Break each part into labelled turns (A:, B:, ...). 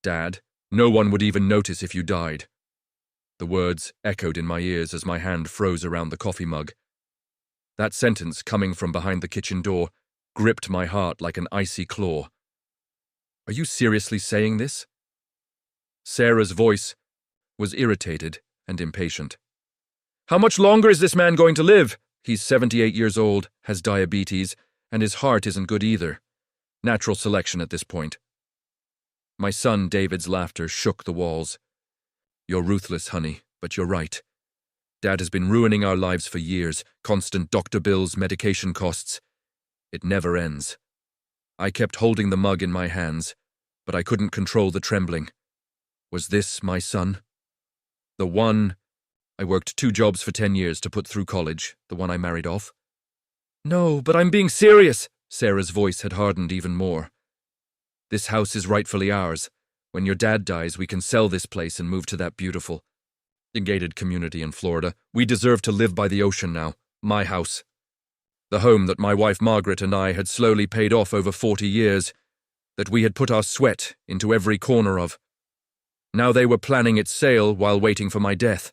A: Dad, no one would even notice if you died. The words echoed in my ears as my hand froze around the coffee mug. That sentence, coming from behind the kitchen door, gripped my heart like an icy claw. Are you seriously saying this? Sarah's voice was irritated and impatient. How much longer is this man going to live? He's 78 years old, has diabetes, and his heart isn't good either. Natural selection at this point. My son David's laughter shook the walls. You're ruthless, honey, but you're right. Dad has been ruining our lives for years, constant doctor bills, medication costs. It never ends. I kept holding the mug in my hands, but I couldn't control the trembling. Was this my son? The one... I worked 2 jobs for 10 years to put through college, the one I married off. No, but I'm being serious. Sarah's voice had hardened even more. This house is rightfully ours. When your dad dies, we can sell this place and move to that beautiful, gated community in Florida. We deserve to live by the ocean now. My house. The home that my wife Margaret and I had slowly paid off over 40 years, that we had put our sweat into every corner of. Now they were planning its sale while waiting for my death.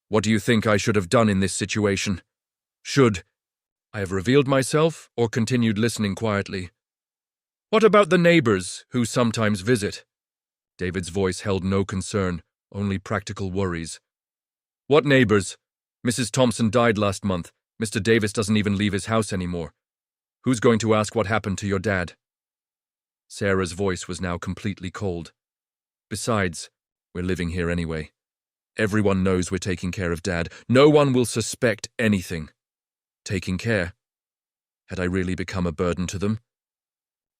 A: What do you think I should have done in this situation? Should I have revealed myself or continued listening quietly? What about the neighbors who sometimes visit? David's voice held no concern, only practical worries. What neighbors? Mrs. Thompson died last month. Mr. Davis doesn't even leave his house anymore. Who's going to ask what happened to your dad? Sarah's voice was now completely cold. Besides, we're living here anyway. Everyone knows we're taking care of Dad. No one will suspect anything. Taking care? Had I really become a burden to them?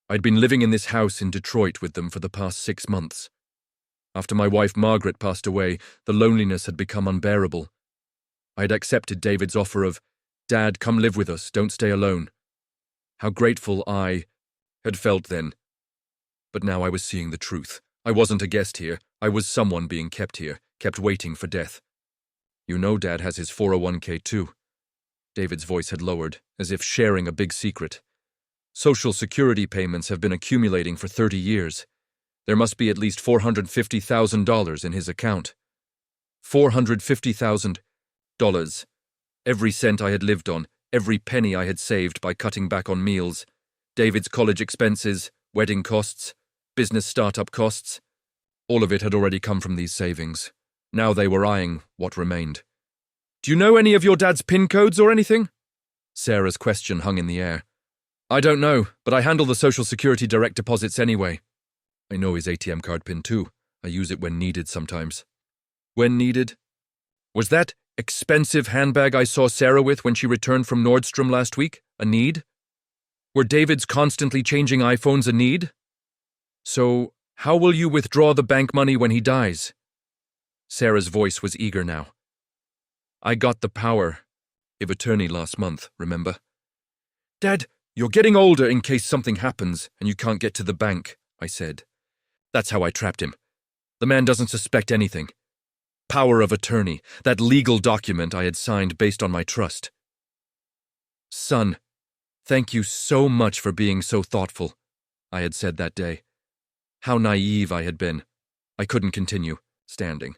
A: I'd been living in this house in Detroit with them for the past 6 months. After my wife Margaret passed away, the loneliness had become unbearable. I'd accepted David's offer of, Dad, come live with us, don't stay alone. How grateful I had felt then. But now I was seeing the truth. I wasn't a guest here. I was someone being kept here, kept waiting for death. You know Dad has his 401k too. David's voice had lowered, as if sharing a big secret. Social Security payments have been accumulating for 30 years. There must be at least $450,000 in his account. $450,000. Every cent I had lived on, every penny I had saved by cutting back on meals, David's college expenses, wedding costs, business startup costs. All of it had already come from these savings. Now they were eyeing what remained. Do you know any of your dad's PIN codes or anything? Sarah's question hung in the air. I don't know, but I handle the Social Security direct deposits anyway. I know his ATM card PIN too. I use it when needed sometimes. When needed? Was that expensive handbag I saw Sarah with when she returned from Nordstrom last week a need? Were David's constantly changing iPhones a need? So, how will you withdraw the bank money when he dies? Sarah's voice was eager now. I got the power of attorney last month, remember? Dad, you're getting older in case something happens and you can't get to the bank, I said. That's how I trapped him. The man doesn't suspect anything. Power of attorney, that legal document I had signed based on my trust. Son, thank you so much for being so thoughtful, I had said that day. How naive I had been. I couldn't continue, standing.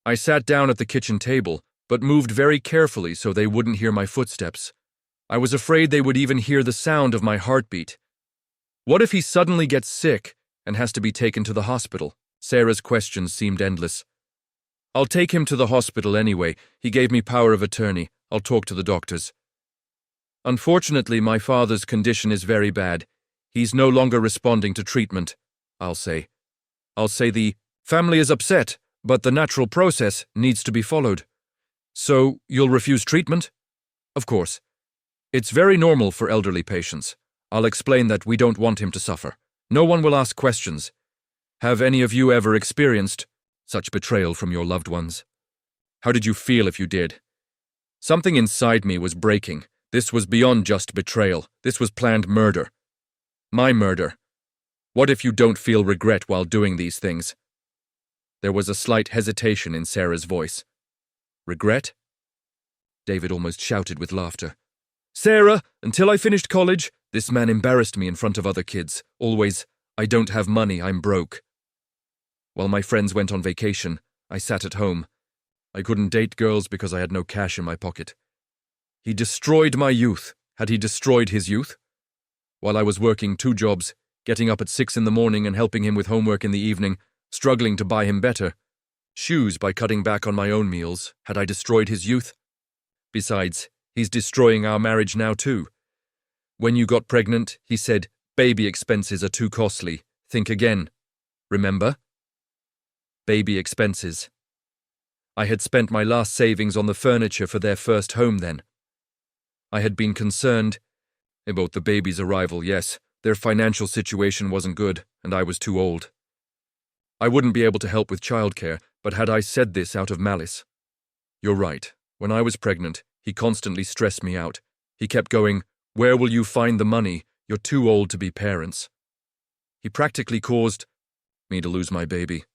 A: I sat down at the kitchen table, but moved very carefully so they wouldn't hear my footsteps. I was afraid they would even hear the sound of my heartbeat. What if he suddenly gets sick and has to be taken to the hospital? Sarah's questions seemed endless. I'll take him to the hospital anyway. He gave me power of attorney. I'll talk to the doctors. Unfortunately, my father's condition is very bad. He's no longer responding to treatment, I'll say. I'll say the family is upset, but the natural process needs to be followed. So, you'll refuse treatment? Of course. It's very normal for elderly patients. I'll explain that we don't want him to suffer. No one will ask questions. Have any of you ever experienced such betrayal from your loved ones? How did you feel if you did? Something inside me was breaking. This was beyond just betrayal. This was planned murder. My murder. What if you don't feel regret while doing these things? There was a slight hesitation in Sarah's voice. Regret? David almost shouted with laughter. Sarah, until I finished college, this man embarrassed me in front of other kids. Always, I don't have money, I'm broke. While my friends went on vacation, I sat at home. I couldn't date girls because I had no cash in my pocket. He destroyed my youth. Had he destroyed his youth? While I was working 2 jobs, getting up at 6 in the morning and helping him with homework in the evening, struggling to buy him better shoes by cutting back on my own meals, had I destroyed his youth? Besides, he's destroying our marriage now too. When you got pregnant, he said, baby expenses are too costly. Think again. Remember? Baby expenses. I had spent my last savings on the furniture for their first home then. I had been concerned about the baby's arrival, yes. Their financial situation wasn't good, and I was too old. I wouldn't be able to help with childcare, but had I said this out of malice? You're right. When I was pregnant, he constantly stressed me out. He kept going, where will you find the money? You're too old to be parents. He practically caused me to lose my baby.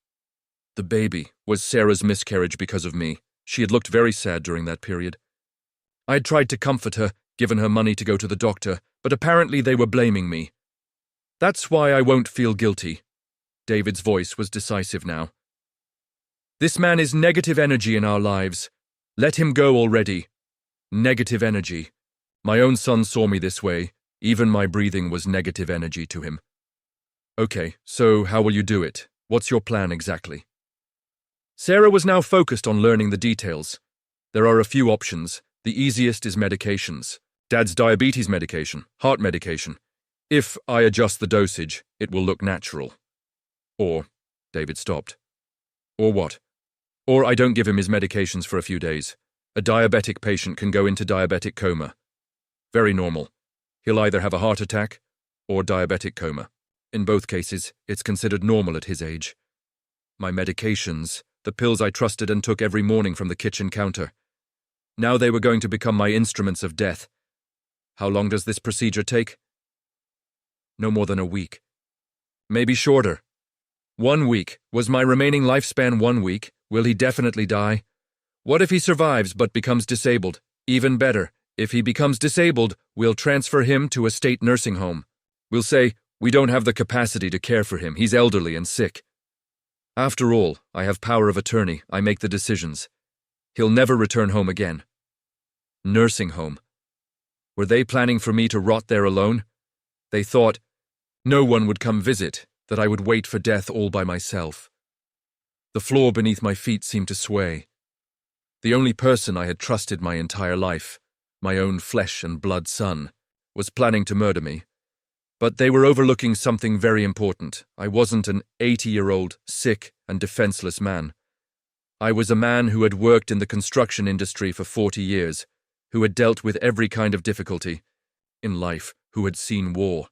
A: The baby was Sarah's miscarriage because of me. She had looked very sad during that period. I had tried to comfort her, given her money to go to the doctor, but apparently they were blaming me. That's why I won't feel guilty. David's voice was decisive now. This man is negative energy in our lives. Let him go already. Negative energy. My own son saw me this way. Even my breathing was negative energy to him. Okay, so how will you do it? What's your plan exactly? Sarah was now focused on learning the details. There are a few options. The easiest is medications. Dad's diabetes medication, heart medication. If I adjust the dosage, it will look natural. Or, David stopped. Or what? Or I don't give him his medications for a few days. A diabetic patient can go into diabetic coma. Very normal. He'll either have a heart attack or diabetic coma. In both cases, it's considered normal at his age. My medications, the pills I trusted and took every morning from the kitchen counter. Now they were going to become my instruments of death. How long does this procedure take? No more than a week. Maybe shorter. 1 week. Was my remaining lifespan 1 week? Will he definitely die? What if he survives but becomes disabled? Even better. If he becomes disabled, we'll transfer him to a state nursing home. We'll say, we don't have the capacity to care for him. He's elderly and sick. After all, I have power of attorney. I make the decisions. He'll never return home again. Nursing home. Were they planning for me to rot there alone? They thought no one would come visit, that I would wait for death all by myself. The floor beneath my feet seemed to sway. The only person I had trusted my entire life, my own flesh and blood son, was planning to murder me. But they were overlooking something very important. I wasn't an 80-year-old, sick and defenseless man. I was a man who had worked in the construction industry for 40 years, who had dealt with every kind of difficulty in life, who had seen war.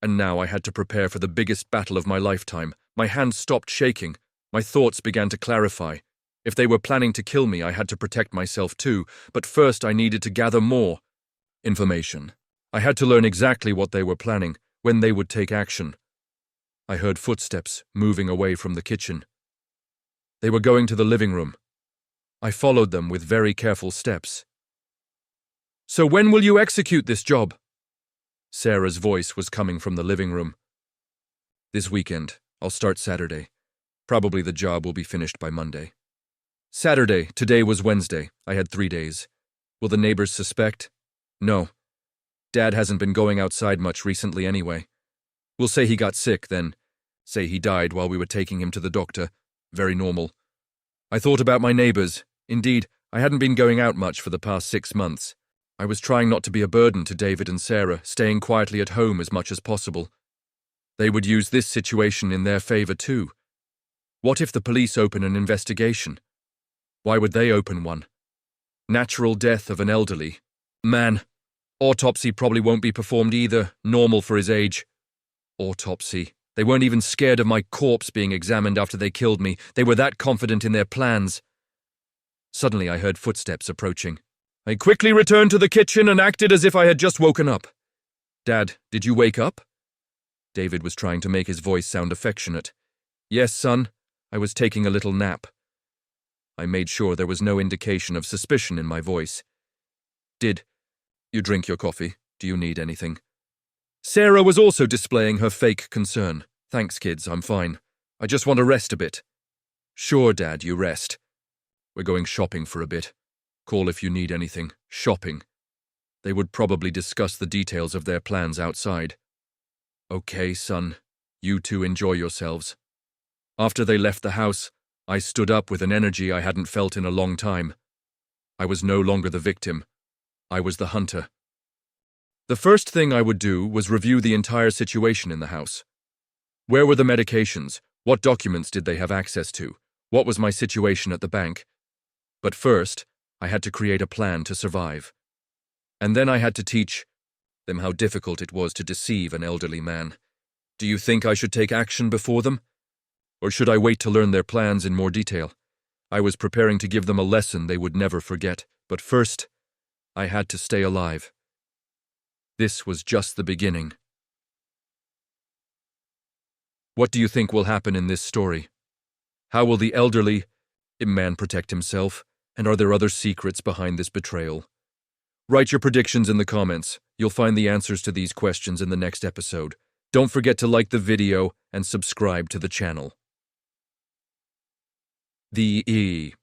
A: And now I had to prepare for the biggest battle of my lifetime. My hands stopped shaking. My thoughts began to clarify. If they were planning to kill me, I had to protect myself too, but first I needed to gather more information. I had to learn exactly what they were planning, when they would take action. I heard footsteps moving away from the kitchen. They were going to the living room. I followed them with very careful steps. So when will you execute this job? Sarah's voice was coming from the living room. This weekend. I'll start Saturday. Probably the job will be finished by Monday. Saturday. Today was Wednesday. I had 3 days. Will the neighbors suspect? No. Dad hasn't been going outside much recently anyway. We'll say he got sick, then say he died while we were taking him to the doctor. Very normal. I thought about my neighbors. Indeed, I hadn't been going out much for the past 6 months. I was trying not to be a burden to David and Sarah, staying quietly at home as much as possible. They would use this situation in their favor too. What if the police open an investigation? Why would they open one? Natural death of an elderly man. Autopsy probably won't be performed either, normal for his age. Autopsy. They weren't even scared of my corpse being examined after they killed me. They were that confident in their plans. Suddenly I heard footsteps approaching. I quickly returned to the kitchen and acted as if I had just woken up. Dad, did you wake up? David was trying to make his voice sound affectionate. Yes, son. I was taking a little nap. I made sure there was no indication of suspicion in my voice. Did you drink your coffee? Do you need anything? Sarah was also displaying her fake concern. Thanks, kids, I'm fine. I just want to rest a bit. Sure, Dad, you rest. We're going shopping for a bit. Call if you need anything. Shopping. They would probably discuss the details of their plans outside. Okay, son. You two enjoy yourselves. After they left the house, I stood up with an energy I hadn't felt in a long time. I was no longer the victim. I was the hunter. The first thing I would do was review the entire situation in the house. Where were the medications? What documents did they have access to? What was my situation at the bank? But first, I had to create a plan to survive. And then I had to teach them how difficult it was to deceive an elderly man. Do you think I should take action before them? Or should I wait to learn their plans in more detail? I was preparing to give them a lesson they would never forget, but first, I had to stay alive. This was just the beginning. What do you think will happen in this story? How will the elderly man protect himself? And are there other secrets behind this betrayal? Write your predictions in the comments. You'll find the answers to these questions in the next episode. Don't forget to like the video and subscribe to the channel. The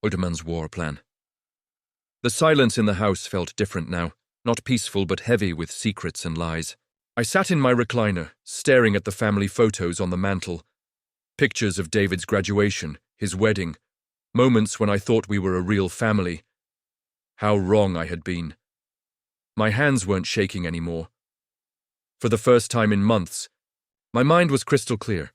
A: Ottoman's war plan. The silence in the house felt different now, not peaceful but heavy with secrets and lies. I sat in my recliner, staring at the family photos on the mantel. Pictures of David's graduation, his wedding, moments when I thought we were a real family. How wrong I had been. My hands weren't shaking anymore. For the first time in months, my mind was crystal clear.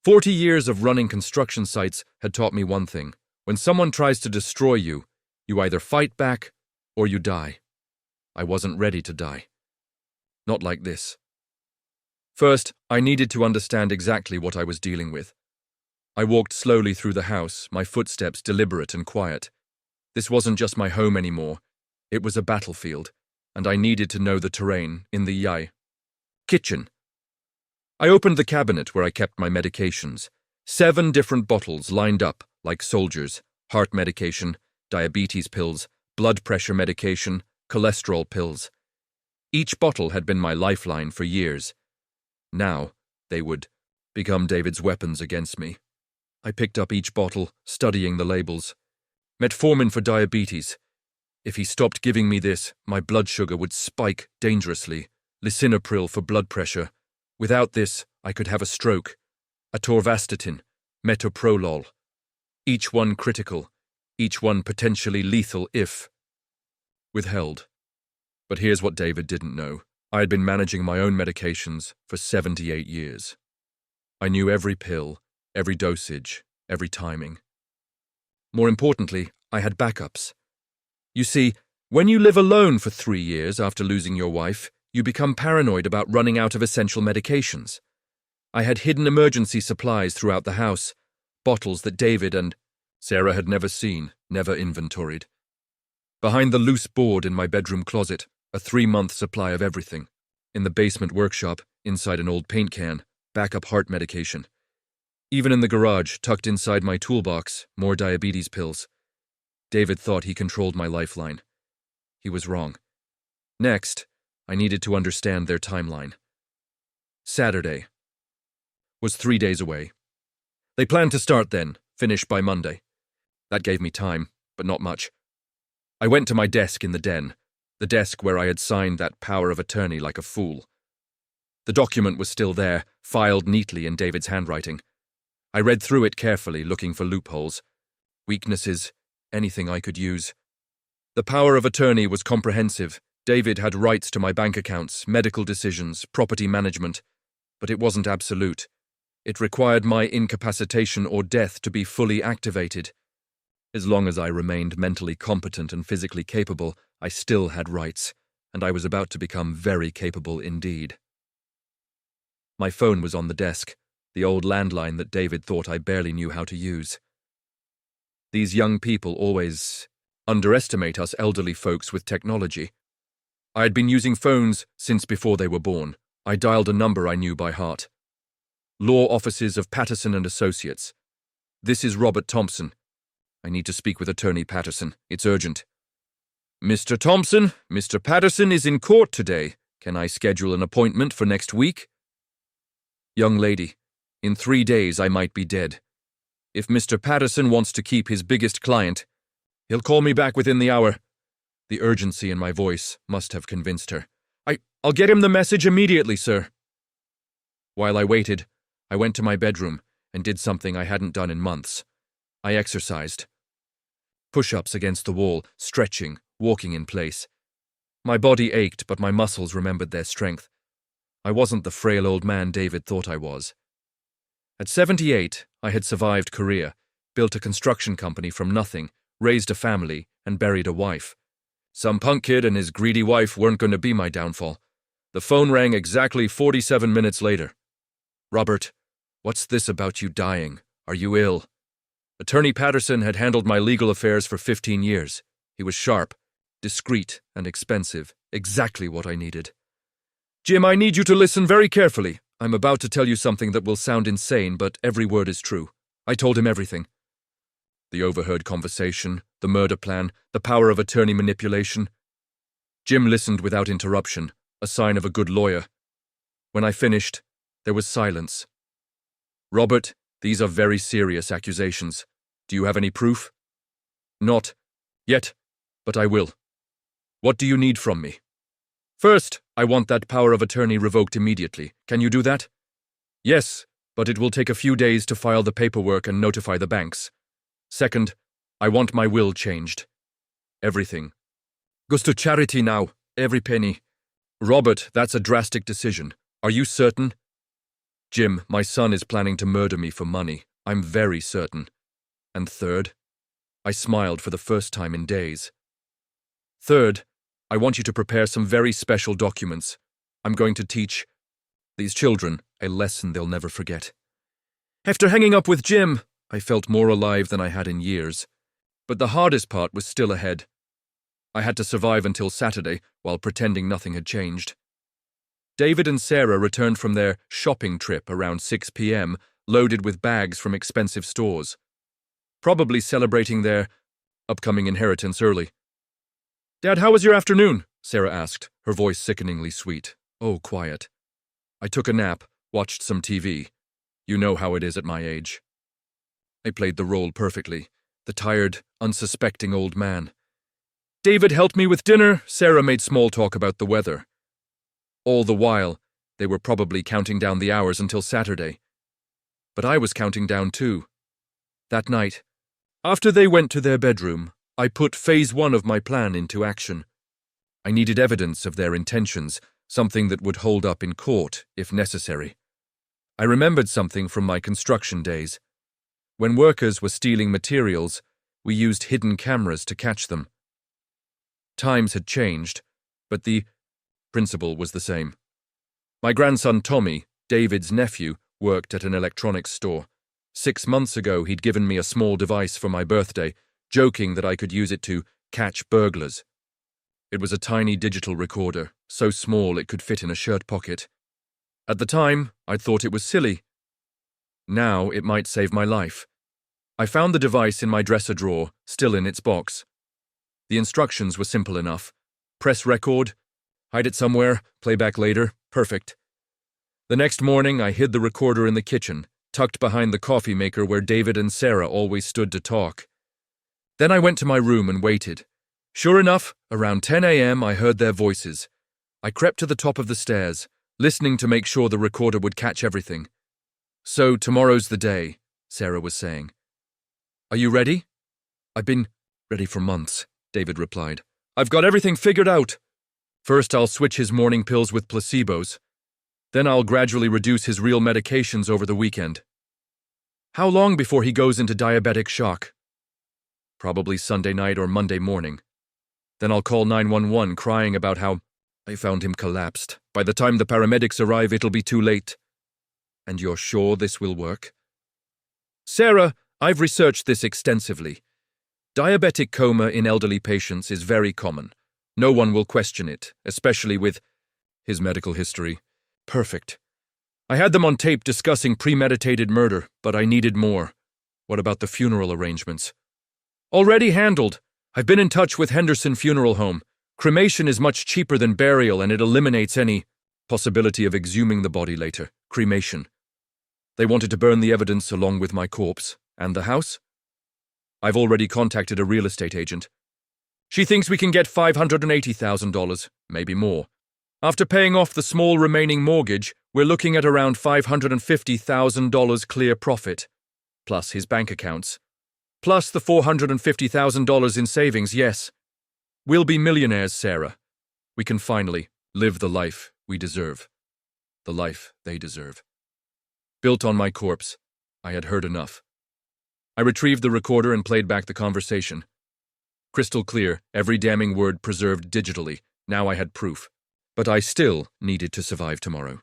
A: 40 years of running construction sites had taught me one thing. When someone tries to destroy you, you either fight back or you die. I wasn't ready to die. Not like this. First, I needed to understand exactly what I was dealing with. I walked slowly through the house, my footsteps deliberate and quiet. This wasn't just my home anymore. It was a battlefield, and I needed to know the terrain in the kitchen. I opened the cabinet where I kept my medications. 7 different bottles lined up like soldiers: heart medication, diabetes pills, blood pressure medication, cholesterol pills. Each bottle had been my lifeline for years. Now, they would become David's weapons against me. I picked up each bottle, studying the labels. Metformin for diabetes. If he stopped giving me this, my blood sugar would spike dangerously. Lisinopril for blood pressure. Without this, I could have a stroke. Atorvastatin, metoprolol. Each one critical, each one potentially lethal if withheld. But here's what David didn't know. I had been managing my own medications for 78 years. I knew every pill, every dosage, every timing. More importantly, I had backups. You see, when you live alone for 3 years after losing your wife, you become paranoid about running out of essential medications. I had hidden emergency supplies throughout the house, bottles that David and Sarah had never seen, never inventoried. Behind the loose board in my bedroom closet, a 3-month supply of everything. In the basement workshop, inside an old paint can, backup heart medication. Even in the garage, tucked inside my toolbox, more diabetes pills. David thought he controlled my lifeline. He was wrong. Next, I needed to understand their timeline. Saturday was 3 days away. They planned to start then, finish by Monday. That gave me time, but not much. I went to my desk in the den, the desk where I had signed that power of attorney like a fool. The document was still there, filed neatly in David's handwriting. I read through it carefully, looking for loopholes, weaknesses, anything I could use. The power of attorney was comprehensive. David had rights to my bank accounts, medical decisions, property management, but it wasn't absolute. It required my incapacitation or death to be fully activated. As long as I remained mentally competent and physically capable, I still had rights, and I was about to become very capable indeed. My phone was on the desk, the old landline that David thought I barely knew how to use. These young people always underestimate us elderly folks with technology. I had been using phones since before they were born. I dialed a number I knew by heart. Law offices of Patterson and Associates. This is Robert Thompson. I need to speak with Attorney Patterson. It's urgent. Mr. Thompson, Mr. Patterson is in court today. Can I schedule an appointment for next week? Young lady, In 3 days, I might be dead. If Mr. Patterson wants to keep his biggest client, he'll call me back within the hour. The urgency in my voice must have convinced her. I'll get him the message immediately, sir. While I waited, I went to my bedroom and did something I hadn't done in months. I exercised. Push-ups against the wall, stretching, walking in place. My body ached, but my muscles remembered their strength. I wasn't the frail old man David thought I was. At 78, I had survived Korea, built a construction company from nothing, raised a family, and buried a wife. Some punk kid and his greedy wife weren't going to be my downfall. The phone rang exactly 47 minutes later. "Robert, what's this about you dying? Are you ill?" Attorney Patterson had handled my legal affairs for 15 years. He was sharp, discreet, and expensive, exactly what I needed. "Jim, I need you to listen very carefully. I'm about to tell you something that will sound insane, but every word is true." I told him everything. The overheard conversation, the murder plan, the power of attorney manipulation. Jim listened without interruption, a sign of a good lawyer. When I finished, there was silence. "Robert, these are very serious accusations. Do you have any proof?" "Not yet, but I will." "What do you need from me?" "First, I want that power of attorney revoked immediately. Can you do that?" "Yes, but it will take a few days to file the paperwork and notify the banks. Second, I want my will changed. Everything. Goes to charity now, every penny." "Robert, that's a drastic decision. Are you certain?" "Jim, my son is planning to murder me for money. I'm very certain." "And third?" I smiled for the first time in days. "Third, I want you to prepare some very special documents. I'm going to teach these children a lesson they'll never forget." After hanging up with Jim, I felt more alive than I had in years. But the hardest part was still ahead. I had to survive until Saturday while pretending nothing had changed. David and Sarah returned from their shopping trip around 6 p.m., loaded with bags from expensive stores. Probably celebrating their upcoming inheritance early. "Dad, how was your afternoon?" Sarah asked, her voice sickeningly sweet. "Oh, quiet. I took a nap, watched some TV. You know how it is at my age." I played the role perfectly, the tired, unsuspecting old man. David helped me with dinner, Sarah made small talk about the weather. All the while, they were probably counting down the hours until Saturday. But I was counting down too. That night, after they went to their bedroom, I put phase 1 of my plan into action. I needed evidence of their intentions, something that would hold up in court, if necessary. I remembered something from my construction days. When workers were stealing materials, we used hidden cameras to catch them. Times had changed, but the principle was the same. My grandson Tommy, David's nephew, worked at an electronics store. 6 months ago, he'd given me a small device for my birthday, joking that I could use it to catch burglars. It was a tiny digital recorder, so small it could fit in a shirt pocket. At the time, I'd thought it was silly. Now it might save my life. I found the device in my dresser drawer, still in its box. The instructions were simple enough. Press record, hide it somewhere, play back later, perfect. The next morning, I hid the recorder in the kitchen, tucked behind the coffee maker where David and Sarah always stood to talk. Then I went to my room and waited. Sure enough, around 10 a.m. I heard their voices. I crept to the top of the stairs, listening to make sure the recorder would catch everything. "So tomorrow's the day," Sarah was saying. "Are you ready?" "I've been ready for months," David replied. "I've got everything figured out. First, I'll switch his morning pills with placebos. Then I'll gradually reduce his real medications over the weekend." "How long before he goes into diabetic shock?" "Probably Sunday night or Monday morning. Then I'll call 911 crying about how I found him collapsed. By the time the paramedics arrive, it'll be too late." "And you're sure this will work?" "Sarah, I've researched this extensively. Diabetic coma in elderly patients is very common. No one will question it, especially with his medical history. Perfect. I had them on tape discussing premeditated murder, but I needed more. What about the funeral arrangements?" "Already handled. I've been in touch with Henderson Funeral Home. Cremation is much cheaper than burial and it eliminates any possibility of exhuming the body later. Cremation. They wanted to burn the evidence along with my corpse. And the house? I've already contacted a real estate agent. She thinks we can get $580,000, maybe more. After paying off the small remaining mortgage, we're looking at around $550,000 clear profit, plus his bank accounts. Plus the $450,000 in savings, yes. We'll be millionaires, Sarah. We can finally live the life we deserve. The life they deserve. Built on my corpse, I had heard enough. I retrieved the recorder and played back the conversation. Crystal clear, every damning word preserved digitally. Now I had proof. But I still needed to survive tomorrow.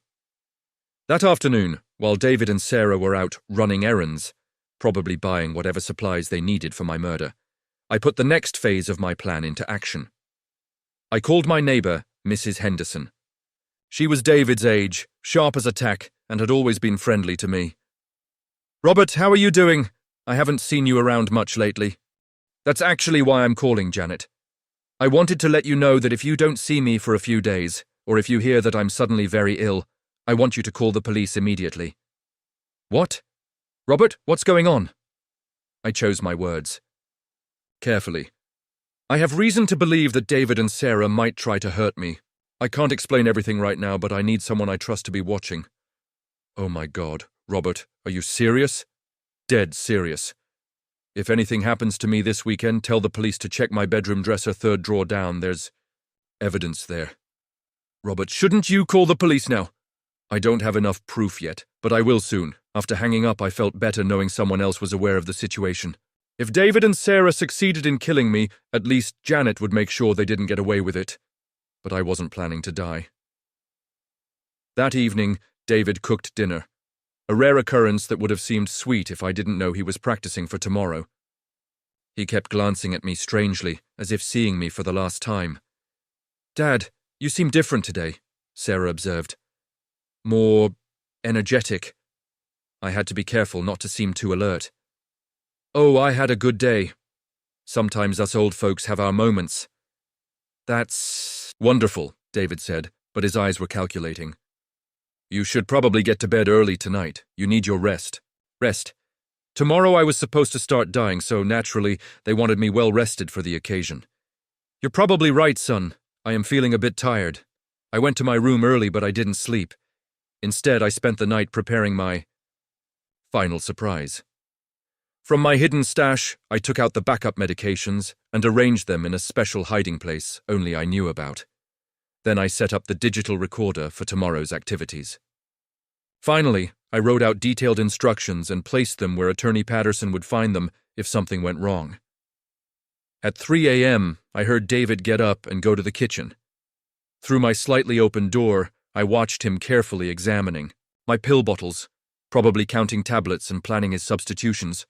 A: That afternoon, while David and Sarah were out running errands, probably buying whatever supplies they needed for my murder, I put the next phase of my plan into action. I called my neighbor, Mrs. Henderson. She was David's age, sharp as a tack, and had always been friendly to me. "Robert, how are you doing? I haven't seen you around much lately." "That's actually why I'm calling, Janet. I wanted to let you know that if you don't see me for a few days, or if you hear that I'm suddenly very ill, I want you to call the police immediately." "What? Robert, what's going on?" I chose my words carefully. "I have reason to believe that David and Sarah might try to hurt me. I can't explain everything right now, but I need someone I trust to be watching." "Oh my God, Robert, are you serious?" "Dead serious. If anything happens to me this weekend, tell the police to check my bedroom dresser third drawer down. There's evidence there." "Robert, shouldn't you call the police now?" "I don't have enough proof yet, but I will soon. After hanging up, I felt better knowing someone else was aware of the situation. If David and Sarah succeeded in killing me, at least Janet would make sure they didn't get away with it. But I wasn't planning to die." That evening, David cooked dinner. A rare occurrence that would have seemed sweet if I didn't know he was practicing for tomorrow. He kept glancing at me strangely, as if seeing me for the last time. "Dad, you seem different today," Sarah observed. "More energetic." I had to be careful not to seem too alert. "Oh, I had a good day. Sometimes us old folks have our moments." "That's wonderful," David said, but his eyes were calculating. "You should probably get to bed early tonight. You need your rest." "Rest. Tomorrow I was supposed to start dying, so naturally they wanted me well rested for the occasion." "You're probably right, son. I am feeling a bit tired. I went to my room early, but I didn't sleep. Instead, I spent the night preparing my final surprise. From my hidden stash, I took out the backup medications and arranged them in a special hiding place only I knew about. Then I set up the digital recorder for tomorrow's activities. Finally, I wrote out detailed instructions and placed them where Attorney Patterson would find them if something went wrong. At 3 a.m., I heard David get up and go to the kitchen. Through my slightly open door, I watched him carefully examining my pill bottles, probably counting tablets and planning his substitutions.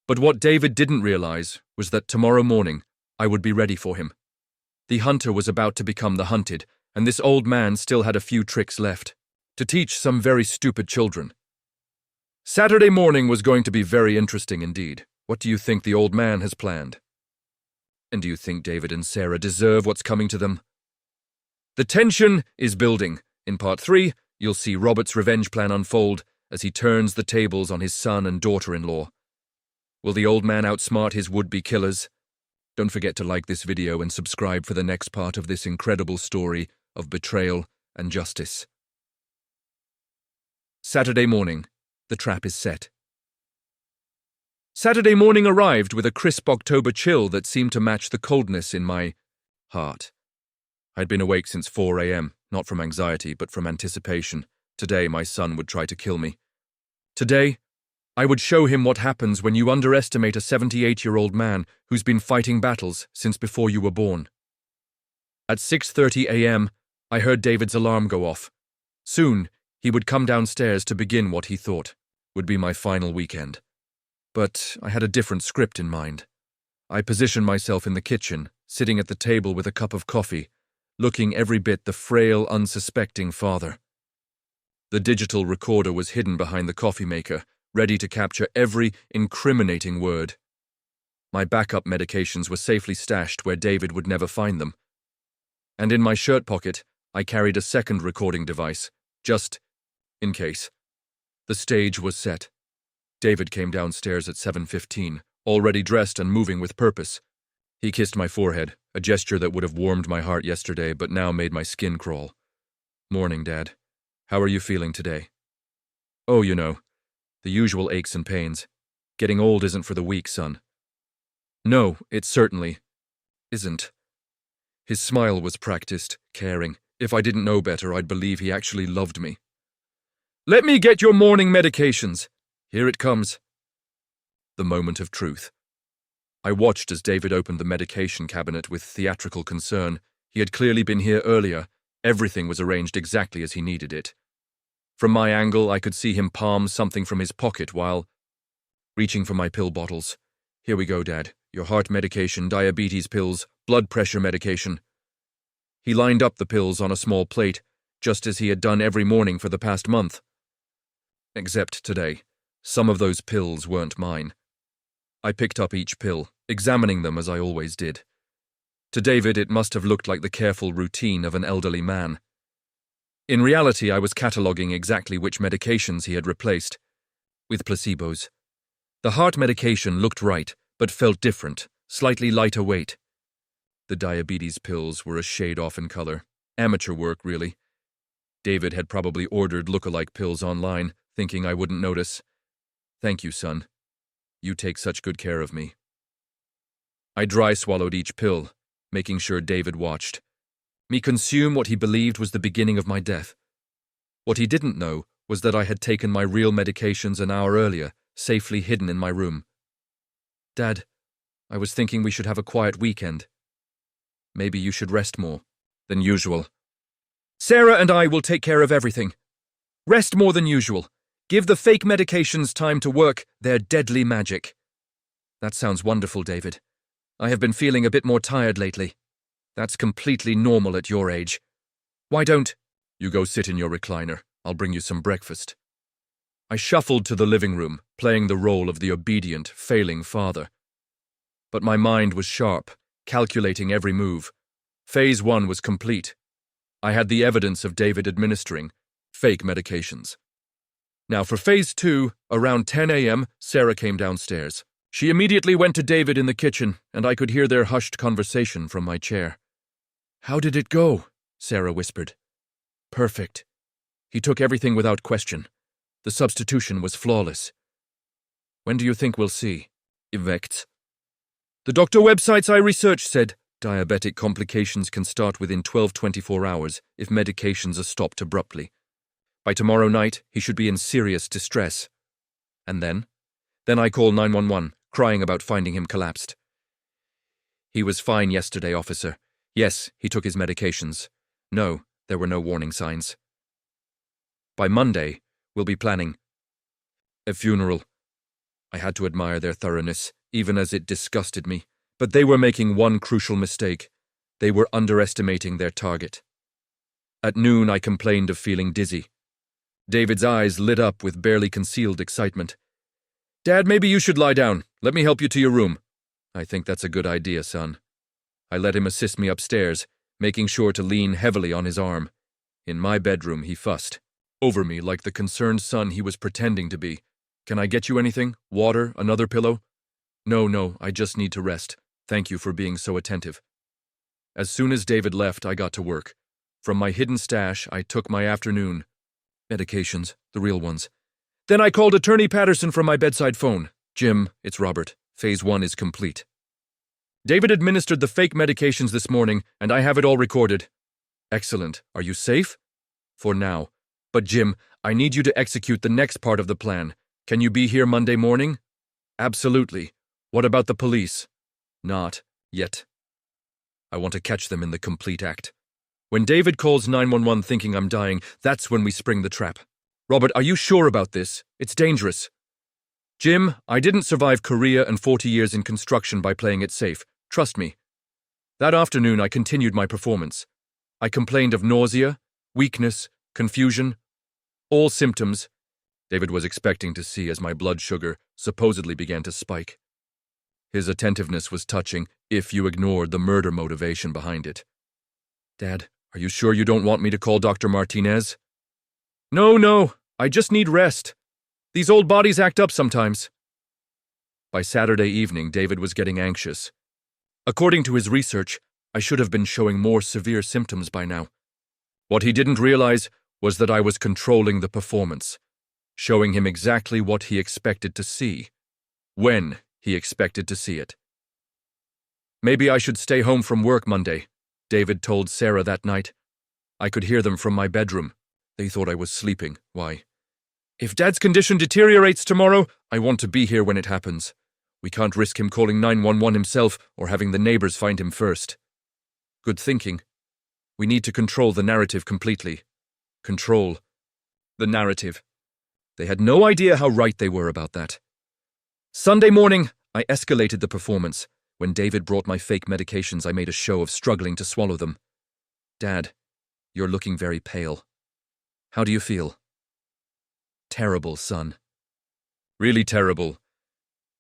A: But what David didn't realize was that tomorrow morning I would be ready for him. The hunter was about to become the hunted, and this old man still had a few tricks left to teach some very stupid children. Saturday morning was going to be very interesting indeed. What do you think the old man has planned? And do you think David and Sarah deserve what's coming to them? The tension is building. In part 3, you'll see Robert's revenge plan unfold as he turns the tables on his son and daughter-in-law. Will the old man outsmart his would-be killers? Don't forget to like this video and subscribe for the next part of this incredible story of betrayal and justice. Saturday morning. The trap is set. Saturday morning arrived with a crisp October chill that seemed to match the coldness in my heart. I'd been awake since 4 a.m., not from anxiety, but from anticipation. Today my son would try to kill me. Today, I would show him what happens when you underestimate a 78-year-old man who's been fighting battles since before you were born. At 6:30 a.m., I heard David's alarm go off. Soon, he would come downstairs to begin what he thought would be my final weekend. But I had a different script in mind. I positioned myself in the kitchen, sitting at the table with a cup of coffee, looking every bit the frail, unsuspecting father. The digital recorder was hidden behind the coffee maker, ready to capture every incriminating word. My backup medications were safely stashed where David would never find them. And in my shirt pocket, I carried a second recording device, just in case. The stage was set. David came downstairs at 7:15, already dressed and moving with purpose. He kissed my forehead, a gesture that would have warmed my heart yesterday but now made my skin crawl. "Morning, Dad. How are you feeling today?" "Oh, you know, the usual aches and pains. Getting old isn't for the weak, son." "No, it certainly isn't." His smile was practiced, caring. If I didn't know better, I'd believe he actually loved me. "Let me get your morning medications. Here it comes." The moment of truth. I watched as David opened the medication cabinet with theatrical concern. He had clearly been here earlier. Everything was arranged exactly as he needed it. From my angle, I could see him palm something from his pocket while reaching for my pill bottles. "Here we go, Dad. Your heart medication, diabetes pills, blood pressure medication." He lined up the pills on a small plate, just as he had done every morning for the past month. Except today. Some of those pills weren't mine. I picked up each pill, examining them as I always did. To David, it must have looked like the careful routine of an elderly man. In reality, I was cataloguing exactly which medications he had replaced, with placebos. The heart medication looked right, but felt different, slightly lighter weight. The diabetes pills were a shade off in color. Amateur work, really. David had probably ordered look-alike pills online, thinking I wouldn't notice. "Thank you, son. You take such good care of me." I dry-swallowed each pill, making sure David watched. Me consume what he believed was the beginning of my death. What he didn't know was that I had taken my real medications an hour earlier, safely hidden in my room. "Dad, I was thinking we should have a quiet weekend. Maybe you should rest more than usual." "Sarah and I will take care of everything. Rest more than usual. Give the fake medications time to work their deadly magic." "That sounds wonderful, David. I have been feeling a bit more tired lately. That's completely normal at your age. Why don't you go sit in your recliner? I'll bring you some breakfast." I shuffled to the living room, playing the role of the obedient, failing father. But my mind was sharp, calculating every move. Phase 1 was complete. I had the evidence of David administering fake medications. Now for Phase 2, around 10 a.m., Sarah came downstairs. She immediately went to David in the kitchen, and I could hear their hushed conversation from my chair. "How did it go?" Sarah whispered. "Perfect. He took everything without question. The substitution was flawless." "When do you think we'll see effects?" "The doctor websites I researched said diabetic complications can start within 12-24 hours if medications are stopped abruptly. By tomorrow night, he should be in serious distress." "And then?" "Then I call 911, crying about finding him collapsed." "He was fine yesterday, officer. Yes, he took his medications. No, there were no warning signs." "By Monday, we'll be planning a funeral." I had to admire their thoroughness, even as it disgusted me. But they were making one crucial mistake. They were underestimating their target. At noon, I complained of feeling dizzy. David's eyes lit up with barely concealed excitement. "Dad, maybe you should lie down. Let me help you to your room." "I think that's a good idea, son." I let him assist me upstairs, making sure to lean heavily on his arm. In my bedroom, he fussed over me like the concerned son he was pretending to be. "Can I get you anything? Water? Another pillow?" No, I just need to rest. Thank you for being so attentive." As soon as David left, I got to work. From my hidden stash, I took my afternoon medications, the real ones. Then I called Attorney Patterson from my bedside phone. "Jim, it's Robert. Phase 1 is complete. David administered the fake medications this morning, and I have it all recorded." "Excellent. Are you safe?" "For now. But Jim, I need you to execute the next part of the plan. Can you be here Monday morning?" "Absolutely. What about the police?" "Not yet. I want to catch them in the complete act. When David calls 911 thinking I'm dying, that's when we spring the trap." "Robert, are you sure about this? It's dangerous." "Jim, I didn't survive Korea and 40 years in construction by playing it safe. Trust me." That afternoon, I continued my performance. I complained of nausea, weakness, confusion, all symptoms David was expecting to see as my blood sugar supposedly began to spike. His attentiveness was touching if you ignored the murder motivation behind it. "Dad, are you sure you don't want me to call Dr. Martinez?" No, I just need rest. These old bodies act up sometimes. By Saturday evening, David was getting anxious. According to his research, I should have been showing more severe symptoms by now. What he didn't realize was that I was controlling the performance, showing him exactly what he expected to see, when he expected to see it. Maybe I should stay home from work Monday, David told Sarah that night. I could hear them from my bedroom. They thought I was sleeping. Why? If Dad's condition deteriorates tomorrow, I want to be here when it happens. We can't risk him calling 911 himself or having the neighbors find him first. Good thinking. We need to control the narrative completely. Control the narrative. They had no idea how right they were about that. Sunday morning, I escalated the performance. When David brought my fake medications, I made a show of struggling to swallow them. Dad, you're looking very pale. How do you feel? Terrible, son. Really terrible.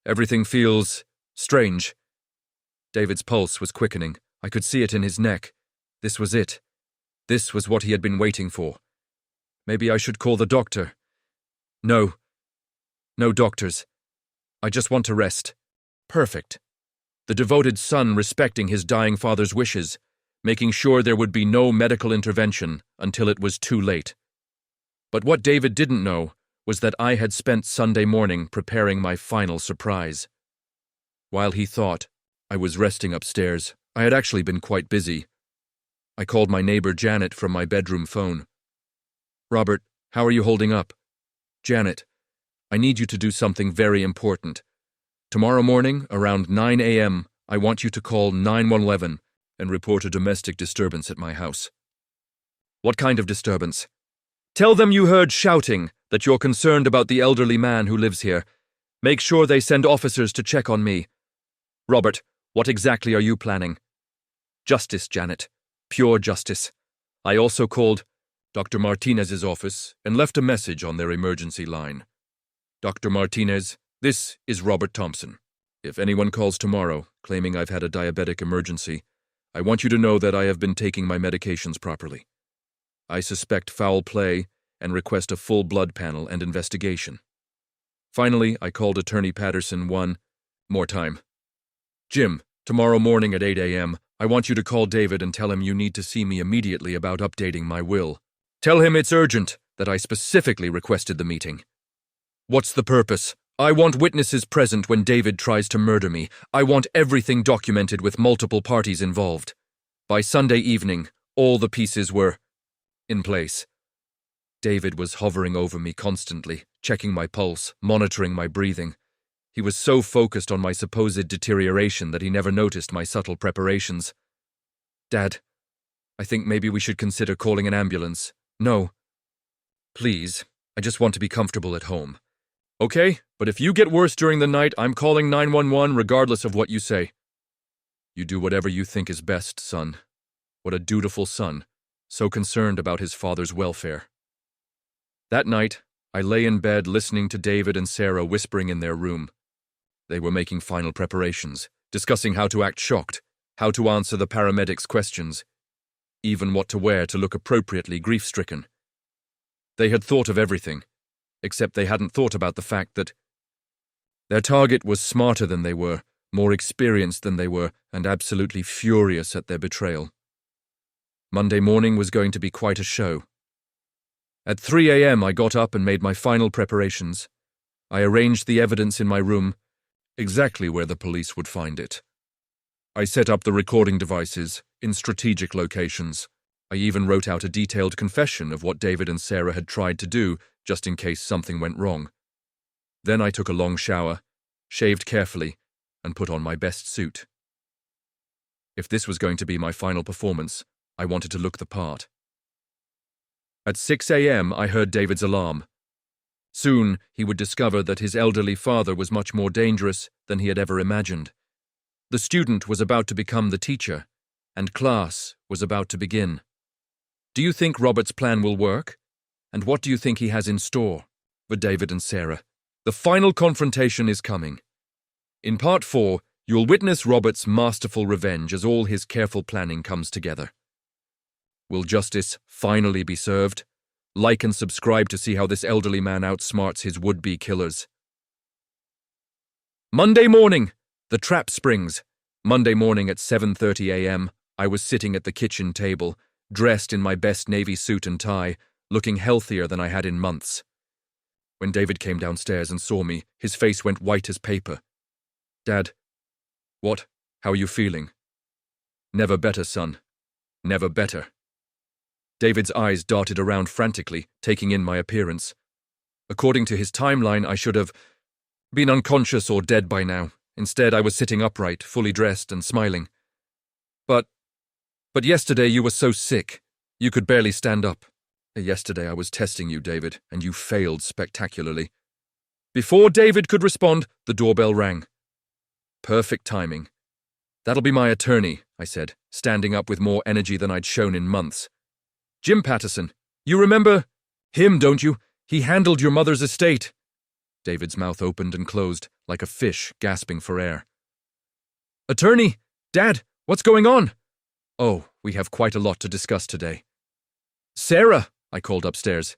A: Everything feels strange. David's pulse was quickening. I could see it in his neck. This was it. This was what he had been waiting for. Maybe I should call the doctor. No. No doctors. I just want to rest. Perfect. The devoted son respecting his dying father's wishes, making sure there would be no medical intervention until it was too late. But what David didn't know was that I had spent Sunday morning preparing my final surprise. While he thought I was resting upstairs, I had actually been quite busy. I called my neighbor Janet from my bedroom phone. Robert, how are you holding up? Janet, I need you to do something very important. Tomorrow morning, around 9 a.m., I want you to call 911 and report a domestic disturbance at my house. What kind of disturbance? Tell them you heard shouting, that you're concerned about the elderly man who lives here. Make sure they send officers to check on me. Robert, what exactly are you planning? Justice, Janet. Pure justice. I also called Dr. Martinez's office and left a message on their emergency line. Dr. Martinez, this is Robert Thompson. If anyone calls tomorrow, claiming I've had a diabetic emergency, I want you to know that I have been taking my medications properly. I suspect foul play and request a full blood panel and investigation. Finally, I called Attorney Patterson one more time. Jim, tomorrow morning at 8 a.m., I want you to call David and tell him you need to see me immediately about updating my will. Tell him it's urgent, that I specifically requested the meeting. What's the purpose? I want witnesses present when David tries to murder me. I want everything documented with multiple parties involved. By Sunday evening, all the pieces were in place. David was hovering over me constantly, checking my pulse, monitoring my breathing. He was so focused on my supposed deterioration that he never noticed my subtle preparations. Dad, I think maybe we should consider calling an ambulance. No. Please, I just want to be comfortable at home. Okay, but if you get worse during the night, I'm calling 911 regardless of what you say. You do whatever you think is best, son. What a dutiful son, so concerned about his father's welfare. That night, I lay in bed listening to David and Sarah whispering in their room. They were making final preparations, discussing how to act shocked, how to answer the paramedics' questions, even what to wear to look appropriately grief-stricken. They had thought of everything, except they hadn't thought about the fact that their target was smarter than they were, more experienced than they were, and absolutely furious at their betrayal. Monday morning was going to be quite a show. At 3 a.m. I got up and made my final preparations. I arranged the evidence in my room, exactly where the police would find it. I set up the recording devices in strategic locations. I even wrote out a detailed confession of what David and Sarah had tried to do, just in case something went wrong. Then I took a long shower, shaved carefully, and put on my best suit. If this was going to be my final performance, I wanted to look the part. At 6 a.m., I heard David's alarm. Soon, he would discover that his elderly father was much more dangerous than he had ever imagined. The student was about to become the teacher, and class was about to begin. Do you think Robert's plan will work? And what do you think he has in store for David and Sarah? The final confrontation is coming. In Part 4, you'll witness Robert's masterful revenge as all his careful planning comes together. Will justice finally be served? Like and subscribe to see how this elderly man outsmarts his would-be killers. Monday morning. The trap springs. Monday morning at 7:30 a.m., I was sitting at the kitchen table, dressed in my best navy suit and tie, looking healthier than I had in months. When David came downstairs and saw me, his face went white as paper. Dad. What? How are you feeling? Never better, son. Never better. David's eyes darted around frantically, taking in my appearance. According to his timeline, I should have been unconscious or dead by now. Instead, I was sitting upright, fully dressed and smiling. But yesterday you were so sick, you could barely stand up. Yesterday I was testing you, David, and you failed spectacularly. Before David could respond, the doorbell rang. Perfect timing. That'll be my attorney, I said, standing up with more energy than I'd shown in months. Jim Patterson. You remember him, don't you? He handled your mother's estate. David's mouth opened and closed, like a fish gasping for air. Attorney! Dad, what's going on? Oh, we have quite a lot to discuss today. Sarah, I called upstairs.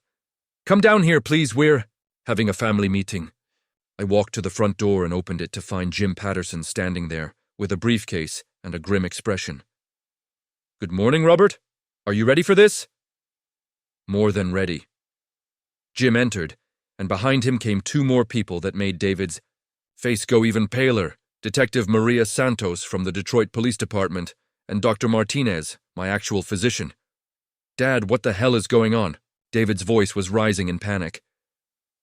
A: Come down here, please, we're having a family meeting. I walked to the front door and opened it to find Jim Patterson standing there, with a briefcase and a grim expression. Good morning, Robert. Are you ready for this? More than ready. Jim entered, and behind him came two more people that made David's face go even paler. Detective Maria Santos from the Detroit Police Department and Dr. Martinez, my actual physician. Dad, what the hell is going on? David's voice was rising in panic.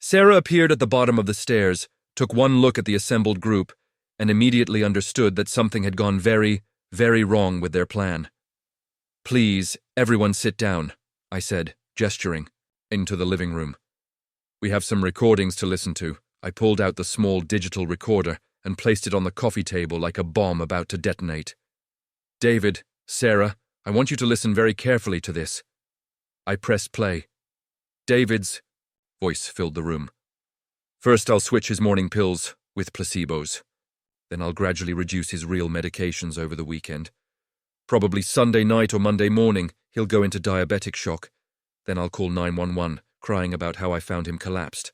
A: Sarah appeared at the bottom of the stairs, took one look at the assembled group, and immediately understood that something had gone very, very wrong with their plan. Please, everyone sit down, I said, gesturing into the living room. We have some recordings to listen to. I pulled out the small digital recorder and placed it on the coffee table like a bomb about to detonate. David, Sarah, I want you to listen very carefully to this. I pressed play. David's voice filled the room. First, I'll switch his morning pills with placebos. Then I'll gradually reduce his real medications over the weekend. Probably Sunday night or Monday morning, he'll go into diabetic shock. Then I'll call 911, crying about how I found him collapsed.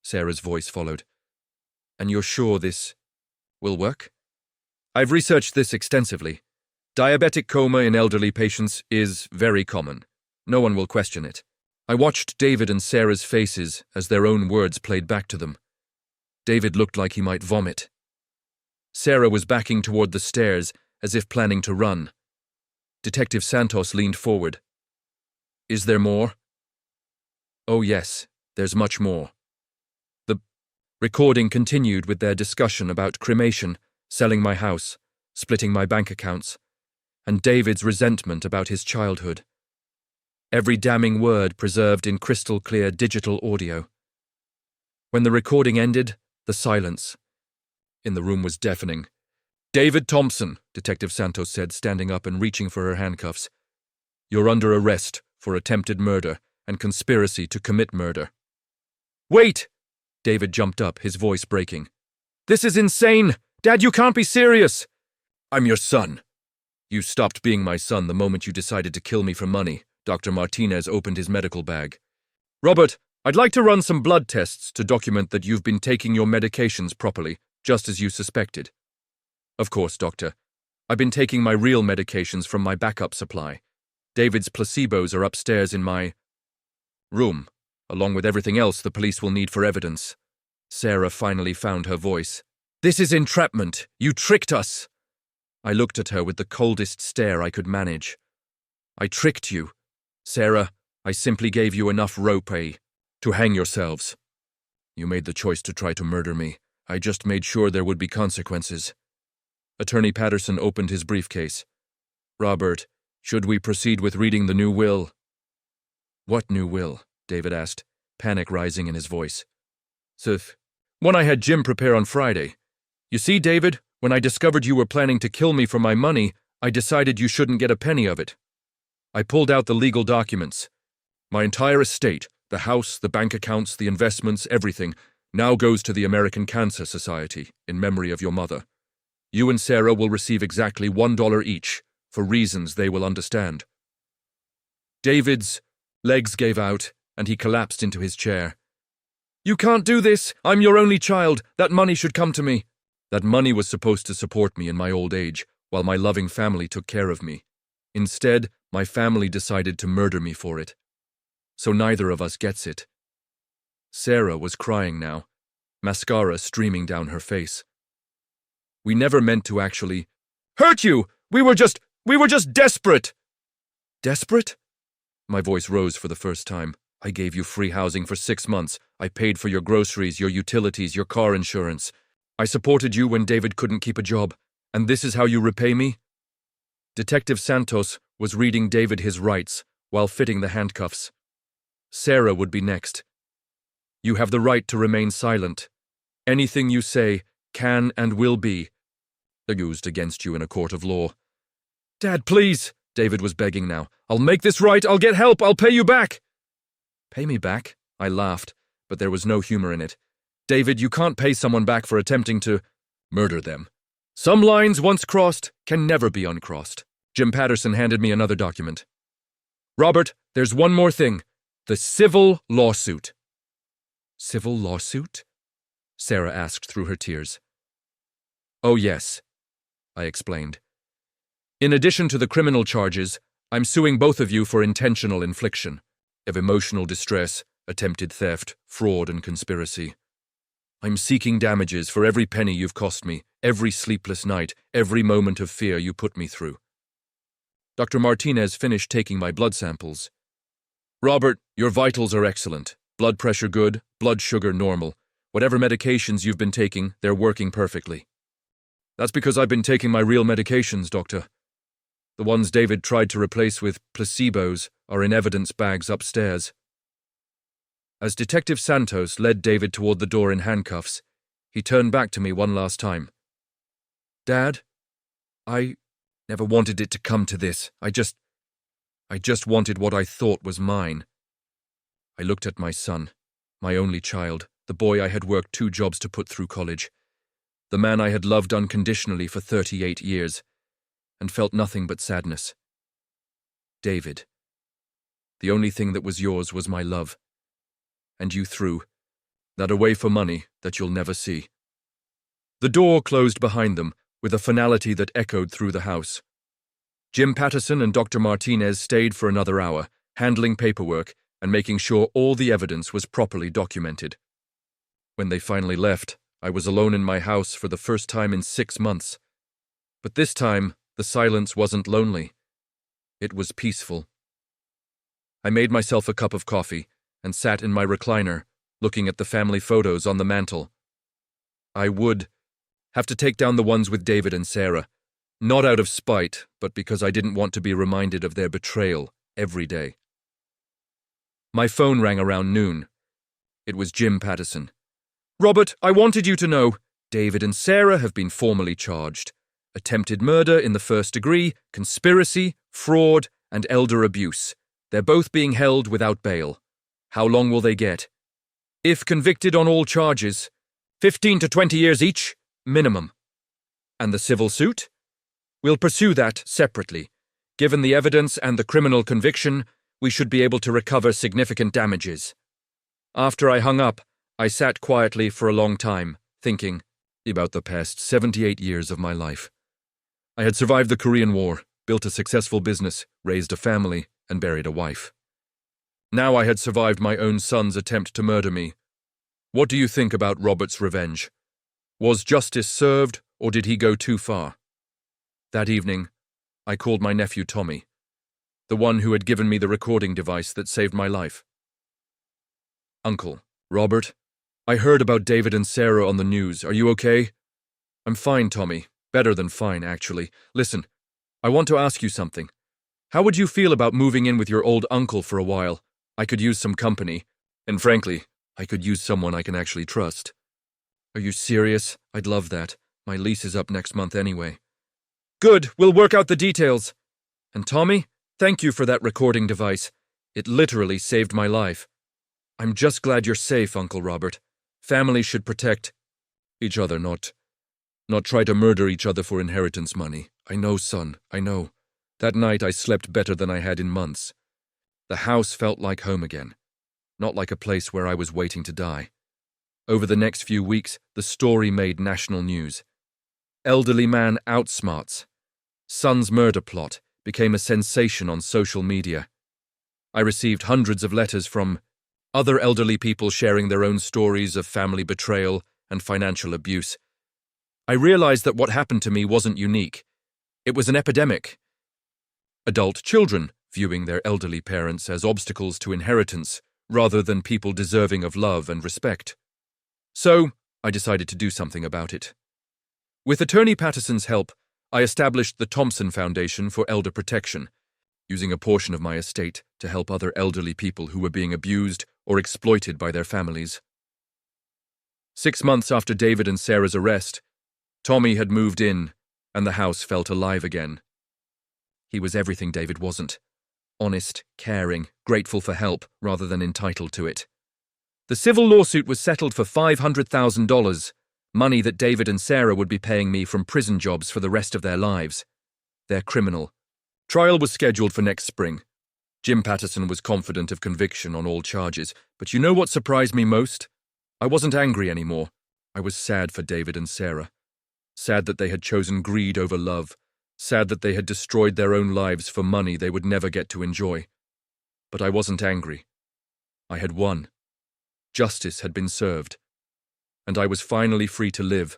A: Sarah's voice followed. And you're sure this will work? I've researched this extensively. Diabetic coma in elderly patients is very common. No one will question it. I watched David and Sarah's faces as their own words played back to them. David looked like he might vomit. Sarah was backing toward the stairs, as if planning to run. Detective Santos leaned forward. Is there more? Oh yes, there's much more. The recording continued with their discussion about cremation, selling my house, splitting my bank accounts, and David's resentment about his childhood. Every damning word preserved in crystal-clear digital audio. When the recording ended, the silence in the room was deafening. David Thompson, Detective Santos said, standing up and reaching for her handcuffs. You're under arrest for attempted murder and conspiracy to commit murder. Wait! David jumped up, his voice breaking. This is insane! Dad, you can't be serious! I'm your son. You stopped being my son the moment you decided to kill me for money. Dr. Martinez opened his medical bag. Robert, I'd like to run some blood tests to document that you've been taking your medications properly, just as you suspected. Of course, Doctor. I've been taking my real medications from my backup supply. David's placebos are upstairs in my room, along with everything else the police will need for evidence. Sarah finally found her voice. This is entrapment. You tricked us. I looked at her with the coldest stare I could manage. I tricked you. Sarah, I simply gave you enough rope, to hang yourselves. You made the choice to try to murder me. I just made sure there would be consequences. Attorney Patterson opened his briefcase. Robert, should we proceed with reading the new will? What new will? David asked, panic rising in his voice. Sith, one I had Jim prepare on Friday. You see, David, when I discovered you were planning to kill me for my money, I decided you shouldn't get a penny of it. I pulled out the legal documents. My entire estate, the house, the bank accounts, the investments, everything, now goes to the American Cancer Society in memory of your mother. You and Sarah will receive exactly $1 each, for reasons they will understand. David's legs gave out, and he collapsed into his chair. "You can't do this! I'm your only child! That money should come to me!" That money was supposed to support me in my old age, while my loving family took care of me. Instead, my family decided to murder me for it. So neither of us gets it. Sarah was crying now, mascara streaming down her face. "We never meant to actually hurt you! We were just desperate!" "Desperate?" My voice rose for the first time. "I gave you free housing for 6 months. I paid for your groceries, your utilities, your car insurance. I supported you when David couldn't keep a job. And this is how you repay me?" Detective Santos was reading David his rights while fitting the handcuffs. Sarah would be next. "You have the right to remain silent. Anything you say can and will be used against you in a court of law." "Dad, please," David was begging now. "I'll make this right. I'll get help. I'll pay you back." "Pay me back?" I laughed, but there was no humor in it. "David, you can't pay someone back for attempting to murder them. Some lines once crossed can never be uncrossed." Jim Patterson handed me another document. "Robert, there's one more thing. The civil lawsuit." "Civil lawsuit?" Sarah asked through her tears. "Oh, yes," I explained. "In addition to the criminal charges, I'm suing both of you for intentional infliction of emotional distress, attempted theft, fraud, and conspiracy. I'm seeking damages for every penny you've cost me, every sleepless night, every moment of fear you put me through." Dr. Martinez finished taking my blood samples. "Robert, your vitals are excellent. Blood pressure good, blood sugar normal. Whatever medications you've been taking, they're working perfectly." "That's because I've been taking my real medications, Doctor. The ones David tried to replace with placebos are in evidence bags upstairs." As Detective Santos led David toward the door in handcuffs, he turned back to me one last time. "Dad, I never wanted it to come to this. I just wanted what I thought was mine." I looked at my son, my only child, the boy I had worked 2 jobs to put through college, the man I had loved unconditionally for 38 years, and felt nothing but sadness. "David, the only thing that was yours was my love. And you threw that away for money that you'll never see." The door closed behind them with a finality that echoed through the house. Jim Patterson and Dr. Martinez stayed for another hour, handling paperwork and making sure all the evidence was properly documented. When they finally left, I was alone in my house for the first time in 6 months. But this time, the silence wasn't lonely. It was peaceful. I made myself a cup of coffee and sat in my recliner, looking at the family photos on the mantel. I would have to take down the ones with David and Sarah, not out of spite, but because I didn't want to be reminded of their betrayal every day. My phone rang around noon. It was Jim Patterson. "Robert, I wanted you to know, David and Sarah have been formally charged. Attempted murder in the 1st degree, conspiracy, fraud, and elder abuse. They're both being held without bail. How long will they get? If convicted on all charges, 15 to 20 years each, minimum. And the civil suit? We'll pursue that separately. Given the evidence and the criminal conviction, we should be able to recover significant damages." After I hung up, I sat quietly for a long time, thinking about the past 78 years of my life. I had survived the Korean War, built a successful business, raised a family, and buried a wife. Now I had survived my own son's attempt to murder me. What do you think about Robert's revenge? Was justice served, or did he go too far? That evening, I called my nephew Tommy, the one who had given me the recording device that saved my life. "Uncle, Robert, I heard about David and Sarah on the news. Are you okay?" "I'm fine, Tommy. Better than fine, actually. Listen, I want to ask you something. How would you feel about moving in with your old uncle for a while? I could use some company, and frankly, I could use someone I can actually trust." "Are you serious? I'd love that. My lease is up next month anyway." "Good, we'll work out the details. And Tommy, thank you for that recording device. It literally saved my life. I'm just glad you're safe, Uncle Robert. Families should protect each other, not try to murder each other for inheritance money. I know, son, I know. That night I slept better than I had in months. The house felt like home again. not like a place where I was waiting to die. Over the next few weeks, the story made national news. Elderly man outsmarts. Son's murder plot became a sensation on social media. I received hundreds of letters from other elderly people sharing their own stories of family betrayal and financial abuse. I realized that what happened to me wasn't unique. It was an epidemic. Adult children viewing their elderly parents as obstacles to inheritance rather than people deserving of love and respect. So, I decided to do something about it. With Attorney Patterson's help, I established the Thompson Foundation for Elder Protection, using a portion of my estate to help other elderly people who were being abused or exploited by their families. 6 months after David and Sarah's arrest, Tommy had moved in, and the house felt alive again. He was everything David wasn't. Honest, caring, grateful for help rather than entitled to it. The civil lawsuit was settled for $500,000, money that David and Sarah would be paying me from prison jobs for the rest of their lives. They're criminal. Trial was scheduled for next spring. Jim Patterson was confident of conviction on all charges, but you know what surprised me most? I wasn't angry anymore. I was sad for David and Sarah. Sad that they had chosen greed over love. Sad that they had destroyed their own lives for money they would never get to enjoy. But I wasn't angry. I had won. Justice had been served. And I was finally free to live,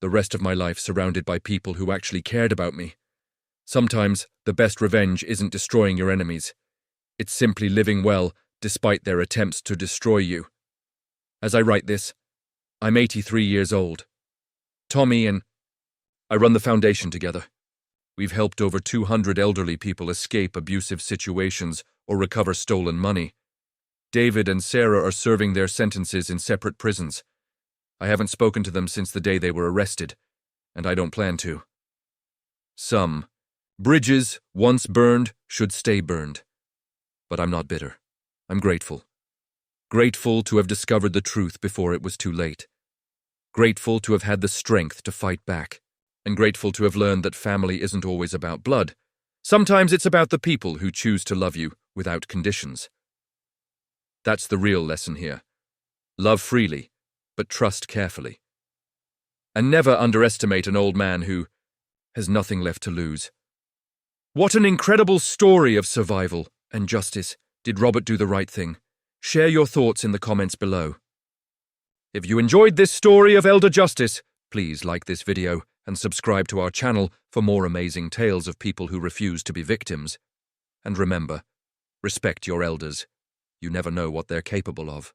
A: the rest of my life surrounded by people who actually cared about me. Sometimes the best revenge isn't destroying your enemies. It's simply living well despite their attempts to destroy you. As I write this, I'm 83 years old. Tommy and I run the foundation together. We've helped over 200 elderly people escape abusive situations or recover stolen money. David and Sarah are serving their sentences in separate prisons. I haven't spoken to them since the day they were arrested, and I don't plan to. Some bridges, once burned, should stay burned. But I'm not bitter. I'm grateful. Grateful to have discovered the truth before it was too late. Grateful to have had the strength to fight back. And grateful to have learned that family isn't always about blood. Sometimes it's about the people who choose to love you without conditions. That's the real lesson here. Love freely, but trust carefully. And never underestimate an old man who has nothing left to lose. What an incredible story of survival and justice. Did Robert do the right thing? Share your thoughts in the comments below. If you enjoyed this story of elder justice, please like this video and subscribe to our channel for more amazing tales of people who refuse to be victims. And remember, respect your elders. You never know what they're capable of.